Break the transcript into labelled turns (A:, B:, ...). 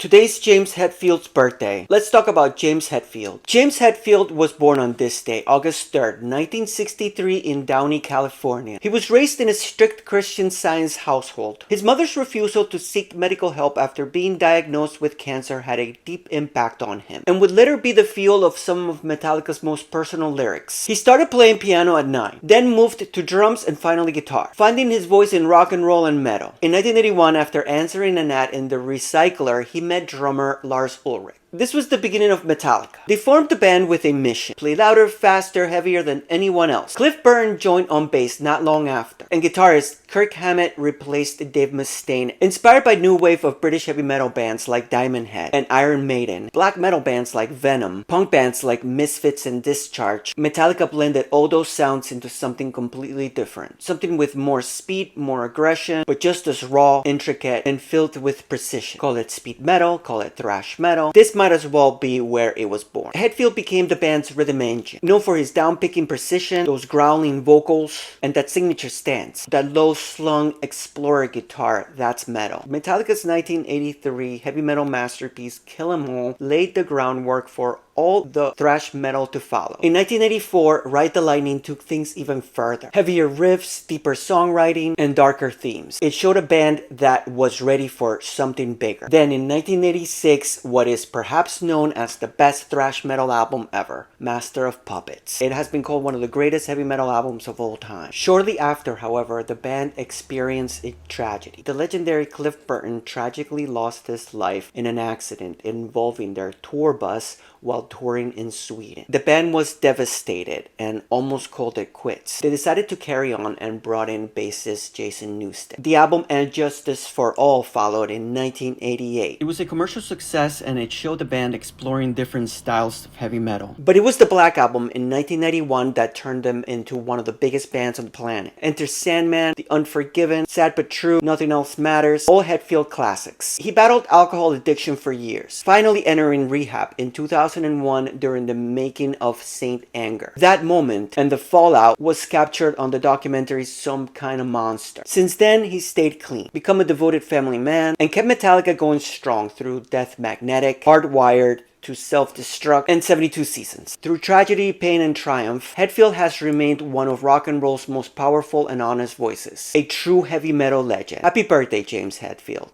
A: Today's James Hetfield's birthday. Let's talk about James Hetfield. James Hetfield was born on this day, August 3rd, 1963 in Downey, California. He was raised in a strict Christian Science household. His mother's refusal to seek medical help after being diagnosed with cancer had a deep impact on him, and would later be the fuel of some of Metallica's most personal lyrics. He started playing piano at 9, then moved to drums and finally guitar, finding his voice in rock and roll and metal. In 1981, after answering an ad in The Recycler, he met drummer Lars Ulrich. This was the beginning of Metallica. They formed the band with a mission: play louder, faster, heavier than anyone else. Cliff Burton joined on bass not long after, and guitarist Kirk Hammett replaced Dave Mustaine. Inspired by new wave of British heavy metal bands like Diamond Head and Iron Maiden, black metal bands like Venom, punk bands like Misfits and Discharge, Metallica blended all those sounds into something completely different. Something with more speed, more aggression, but just as raw, intricate, and filled with precision. Call it speed metal, call it thrash metal. This might as well be where it was born. Hetfield became the band's rhythm engine, known for his down-picking precision, those growling vocals, and that signature stance. That low-slung explorer guitar, that's metal. Metallica's 1983 heavy metal masterpiece, Kill 'Em All, laid the groundwork for all the thrash metal to follow. In 1984, Ride the Lightning took things even further. Heavier riffs, deeper songwriting, and darker themes. It showed a band that was ready for something bigger. Then in 1986, what is perhaps known as the best thrash metal album ever, Master of Puppets. It has been called one of the greatest heavy metal albums of all time. Shortly after, however, the band experienced a tragedy. The legendary Cliff Burton tragically lost his life in an accident involving their tour bus while touring in Sweden. The band was devastated and almost called it quits. They decided to carry on and brought in bassist Jason Newsted. The album And Justice for All followed in 1988. It was a commercial success and it showed the band exploring different styles of heavy metal. But it was the Black Album in 1991 that turned them into one of the biggest bands on the planet. Enter Sandman, The Unforgiven, Sad But True, Nothing Else Matters, all Hetfield classics. He battled alcohol addiction for years, finally entering rehab in 2001 during the making of Saint Anger. That moment and the fallout was captured on the documentary Some Kind of Monster. Since then, he stayed clean, become a devoted family man, and kept Metallica going strong through Death Magnetic, Hardwired, to Self-Destruct, and 72 Seasons. Through tragedy, pain, and triumph, Hetfield has remained one of rock and roll's most powerful and honest voices. A true heavy metal legend. Happy birthday, James Hetfield.